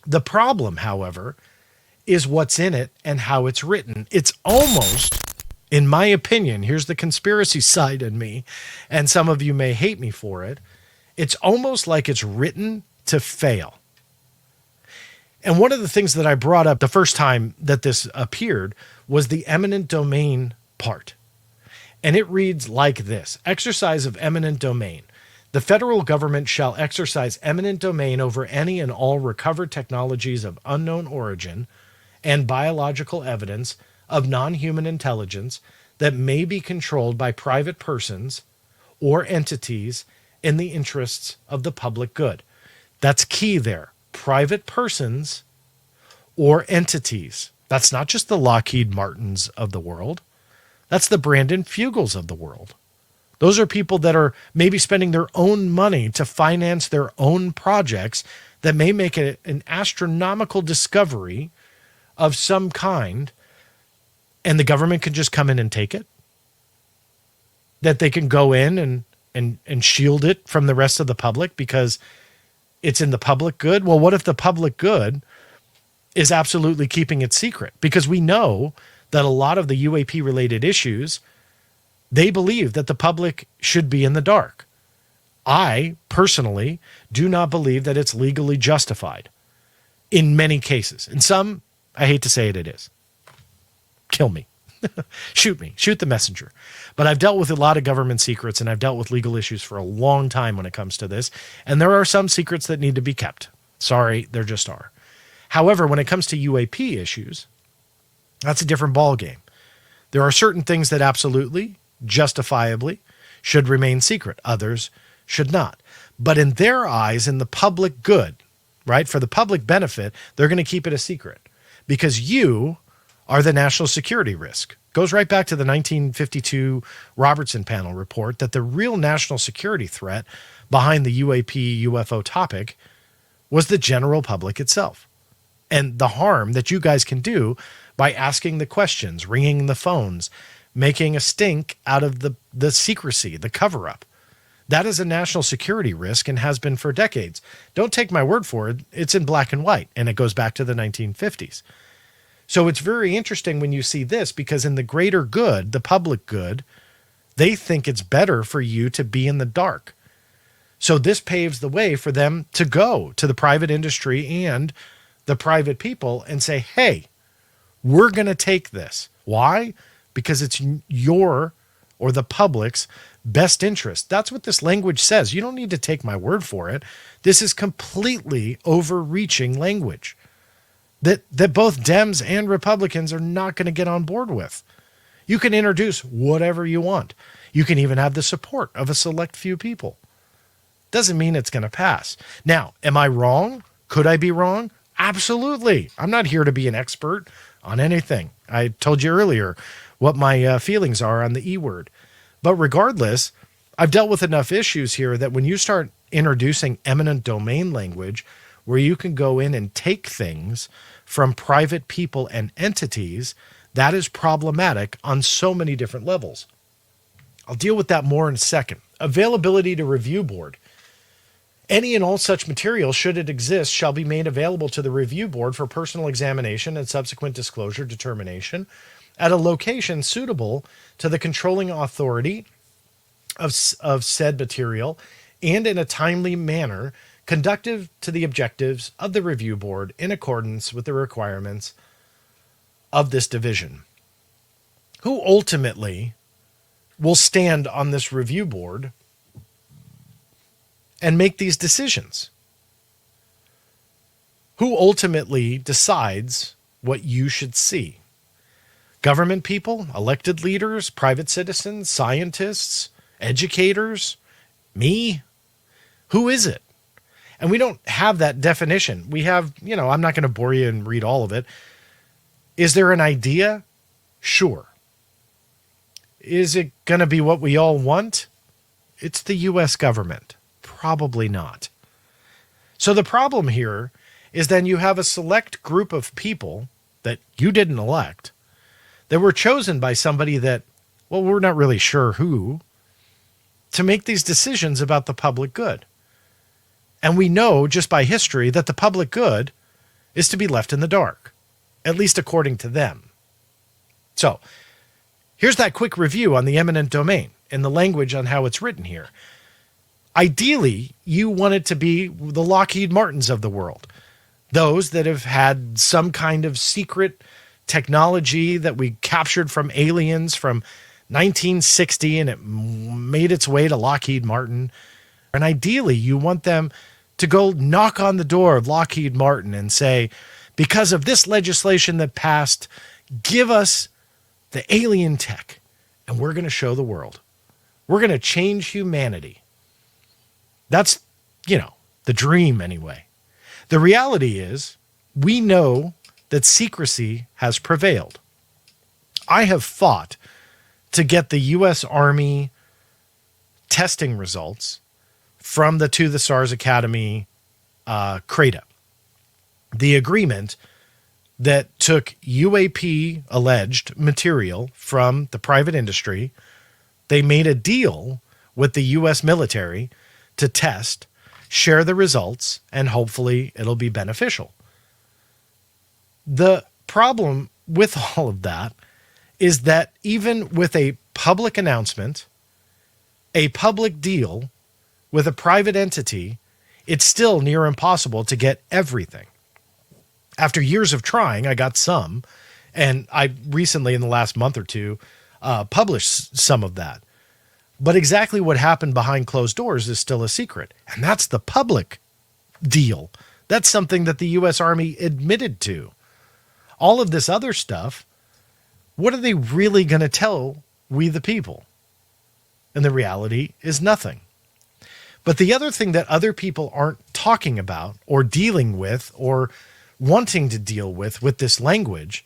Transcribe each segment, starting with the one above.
The problem, however, is what's in it and how it's written. It's almost, in my opinion, here's the conspiracy side in me, and some of you may hate me for it. It's almost like it's written to fail. And one of the things that I brought up the first time that this appeared was the eminent domain part. And it reads like this: exercise of eminent domain. The federal government shall exercise eminent domain over any and all recovered technologies of unknown origin and biological evidence of non-human intelligence that may be controlled by private persons or entities in the interests of the public good. That's key there. Private persons or entities. That's not just the Lockheed Martins of the world. That's the Brandon Fugels of the world. Those are people that are maybe spending their own money to finance their own projects that may make an astronomical discovery of some kind, and the government can just come in and take it. That they can go in and shield it from the rest of the public because it's in the public good. Well, what if the public good is absolutely keeping it secret? Because we know that a lot of the UAP related issues, they believe that the public should be in the dark. I personally do not believe that it's legally justified in many cases. In some, I hate to say it, it is. Kill me. Shoot me. Shoot the messenger. But I've dealt with a lot of government secrets, and I've dealt with legal issues for a long time when it comes to this. And there are some secrets that need to be kept. Sorry, there just are. However, when it comes to UAP issues, that's a different ballgame. There are certain things that absolutely, justifiably, should remain secret. Others should not. But in their eyes, in the public good, right, for the public benefit, they're going to keep it a secret because you are the national security risk. Goes right back to the 1952 Robertson panel report that the real national security threat behind the UAP UFO topic was the general public itself. And the harm that you guys can do by asking the questions, ringing the phones, making a stink out of the secrecy, the cover-up. That is a national security risk and has been for decades. Don't take my word for it. It's in black and white, and it goes back to the 1950s. So it's very interesting when you see this because in the greater good, the public good, they think it's better for you to be in the dark. So this paves the way for them to go to the private industry and the private people and say, hey, we're going to take this. Why? Because it's your or the public's best interest. That's what this language says. You don't need to take my word for it. This is completely overreaching language that both Dems and Republicans are not going to get on board with. You can introduce whatever you want. You can even have the support of a select few people. Doesn't mean it's going to pass. Now, am I wrong? Could I be wrong? Absolutely. I'm not here to be an expert on anything. I told you earlier what my feelings are on the E word. But regardless, I've dealt with enough issues here that when you start introducing eminent domain language where you can go in and take things from private people and entities, that is problematic on so many different levels. I'll deal with that more in a second. Availability to review board. Any and all such material, should it exist, shall be made available to the review board for personal examination and subsequent disclosure determination at a location suitable to the controlling authority of said material and in a timely manner conducive to the objectives of the review board in accordance with the requirements of this division. Who ultimately will stand on this review board and make these decisions? Who ultimately decides what you should see? Government people, elected leaders, private citizens, scientists, educators, me? Who is it? And we don't have that definition. We have, I'm not going to bore you and read all of it. Is there an idea? Sure. Is it going to be what we all want? It's the U.S. government. Probably not. So the problem here is then you have a select group of people that you didn't elect that were chosen by somebody that, well, we're not really sure who, to make these decisions about the public good. And we know just by history that the public good is to be left in the dark, at least according to them. So here's that quick review on the eminent domain and the language on how it's written here. Ideally, you want it to be the Lockheed Martins of the world, those that have had some kind of secret technology that we captured from aliens from 1960 and it made its way to Lockheed Martin. And ideally, you want them to go knock on the door of Lockheed Martin and say, because of this legislation that passed, give us the alien tech and we're going to show the world. We're going to change humanity. That's, the dream anyway. The reality is we know that secrecy has prevailed. I have fought to get the U.S. Army testing results from the To the Stars Academy CRADA, the agreement that took UAP alleged material from the private industry. They made a deal with the U.S. military to test, share the results, and hopefully it'll be beneficial. The problem with all of that is that even with a public announcement, a public deal with a private entity, it's still near impossible to get everything. After years of trying, I got some, and I recently, in the last month or two, published some of that. But exactly what happened behind closed doors is still a secret, and that's the public deal. That's something that the U.S. Army admitted to. All of this other stuff, what are they really going to tell we the people? And the reality is nothing. But the other thing that other people aren't talking about or dealing with or wanting to deal with this language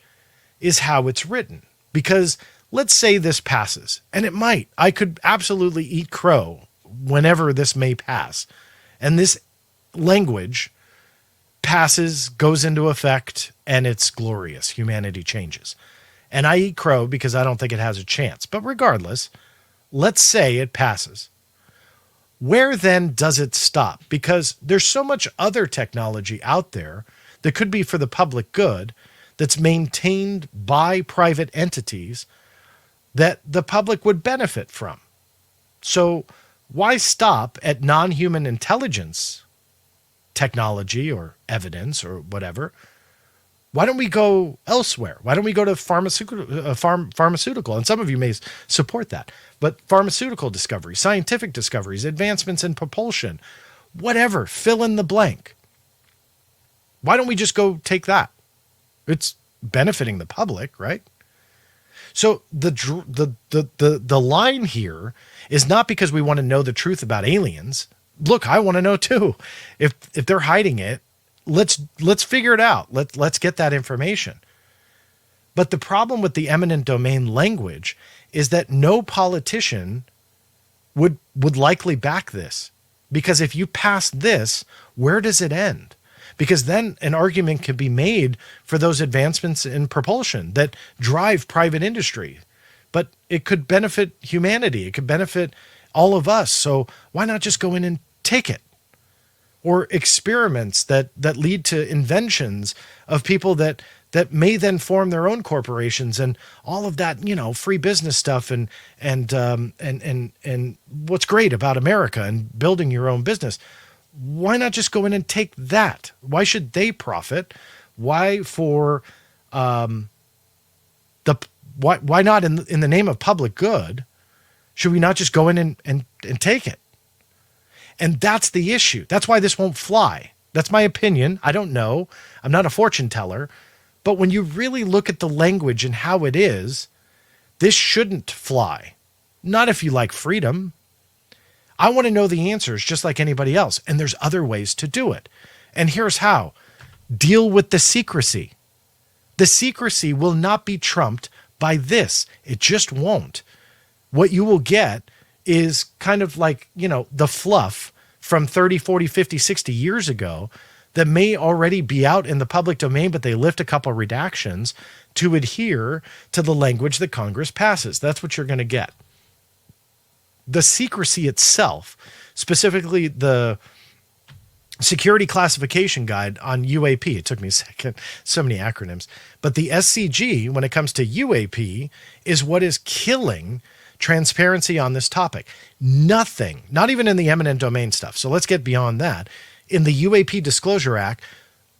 is how it's written. Because let's say this passes, and it might. I could absolutely eat crow whenever this may pass. And this language passes, goes into effect, and it's glorious. Humanity changes. And I eat crow because I don't think it has a chance. But regardless, let's say it passes. Where then does it stop? Because there's so much other technology out there that could be for the public good that's maintained by private entities that the public would benefit from. So why stop at non-human intelligence technology or evidence or whatever? Why don't we go elsewhere? Why don't we go to pharmaceutical? And some of you may support that. But pharmaceutical discoveries, scientific discoveries, advancements in propulsion, whatever, fill in the blank. Why don't we just go take that? It's benefiting the public, right? So the line here is not because we want to know the truth about aliens. Look, I want to know too. If they're hiding it, let's figure it out. Let's get that information. But the problem with the eminent domain language is that no politician would likely back this. Because if you pass this, where does it end? Because then an argument can be made for those advancements in propulsion that drive private industry. But it could benefit humanity. It could benefit all of us. So why not just go in and take it? Or experiments that lead to inventions of people that may then form their own corporations and all of that, free business stuff and what's great about America and building your own business. Why not just go in and take that? Why should they profit? Why why not in the name of public good? Should we not just go in and take it? And that's the issue. That's why this won't fly. That's my opinion. I don't know. I'm not a fortune teller. But when you really look at the language and how it is, this shouldn't fly. Not if you like freedom. I want to know the answers just like anybody else. And there's other ways to do it. And here's how. Deal with the secrecy. The secrecy will not be trumped by this. It just won't. What you will get is kind of like, the fluff from 30, 40, 50, 60 years ago that may already be out in the public domain, but they lift a couple redactions to adhere to the language that Congress passes. That's what you're going to get. The secrecy itself, specifically the Security Classification Guide on UAP. It took me a second, so many acronyms. But the SCG, when it comes to UAP, is what is killing transparency on this topic. Nothing, not even in the eminent domain stuff. So let's get beyond that. In the UAP Disclosure Act,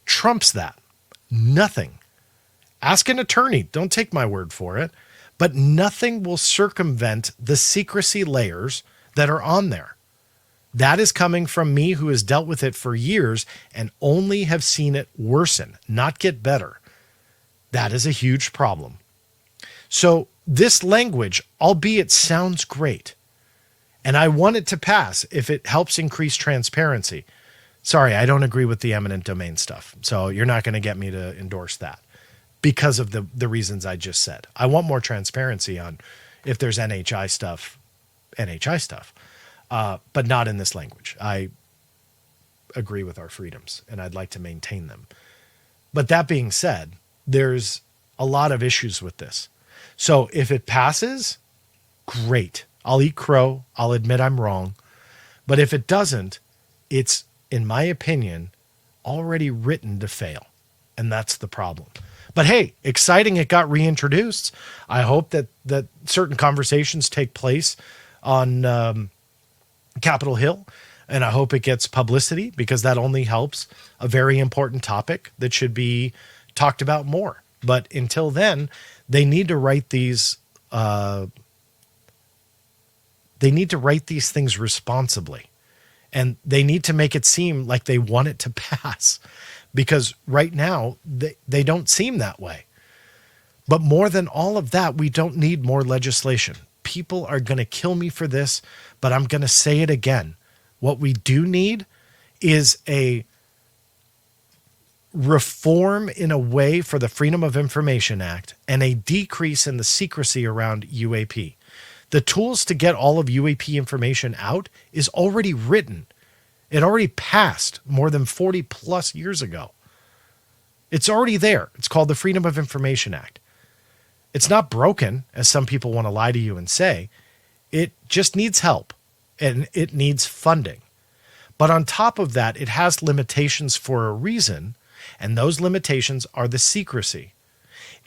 trumps that. Nothing. Ask an attorney. Don't take my word for it. But nothing will circumvent the secrecy layers that are on there. That is coming from me, who has dealt with it for years and only have seen it worsen, not get better. That is a huge problem. So this language, albeit sounds great, and I want it to pass if it helps increase transparency. Sorry, I don't agree with the eminent domain stuff. So you're not going to get me to endorse that because of the reasons I just said. I want more transparency on if there's NHI stuff, but not in this language. I agree with our freedoms and I'd like to maintain them. But that being said, there's a lot of issues with this. So if it passes, great. I'll eat crow. I'll admit I'm wrong. But if it doesn't, it's, in my opinion, already written to fail. And that's the problem. But hey, exciting it got reintroduced. I hope that certain conversations take place on Capitol Hill, and I hope it gets publicity because that only helps a very important topic that should be talked about more. But until then, they need to write these things responsibly, and they need to make it seem like they want it to pass, because right now they don't seem that way. But more than all of that, we don't need more legislation. People are going to kill me for this, but I'm going to say it again. What we do need is a reform in a way for the Freedom of Information Act and a decrease in the secrecy around UAP. The tools to get all of UAP information out is already written. It already passed more than 40 plus years ago. It's already there. It's called the Freedom of Information Act. It's not broken, as some people want to lie to you and say. It just needs help and it needs funding. But on top of that, it has limitations for a reason, and those limitations are the secrecy.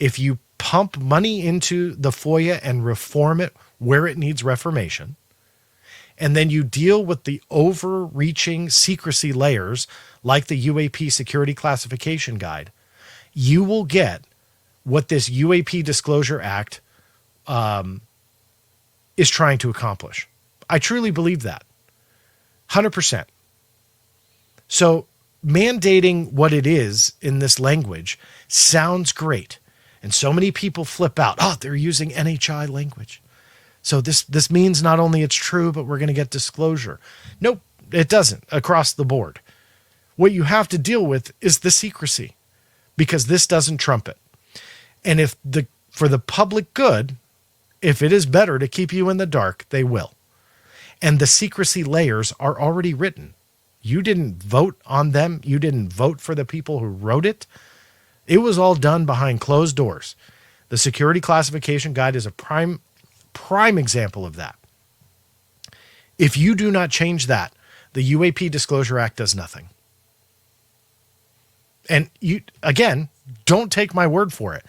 If you pump money into the FOIA and reform it where it needs reformation, and then you deal with the overreaching secrecy layers like the UAP Security Classification Guide, you will get what this UAP Disclosure Act is trying to accomplish. I truly believe that. 100%. So mandating what it is in this language sounds great. And so many people flip out. Oh, they're using NHI language. So this means not only it's true, but we're going to get disclosure. Nope, it doesn't across the board. What you have to deal with is the secrecy, because this doesn't trump it. And for the public good, if it is better to keep you in the dark, they will. And the secrecy layers are already written. You didn't vote on them. You didn't vote for the people who wrote it. It was all done behind closed doors. The Security Classification Guide is a prime example of that. If you do not change that, the UAP Disclosure Act does nothing. And you, again, don't take my word for it.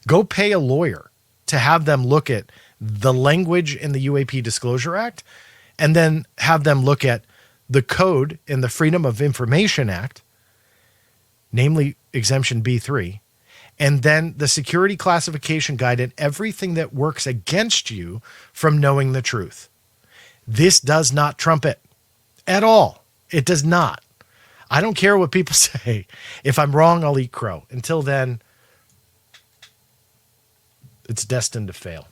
Go pay a lawyer to have them look at the language in the UAP Disclosure Act, and then have them look at the code in the Freedom of Information Act, namely Exemption B3, and then the Security Classification Guide and everything that works against you from knowing the truth. This does not trump it at all. It does not. I don't care what people say. If I'm wrong, I'll eat crow. Until then, it's destined to fail.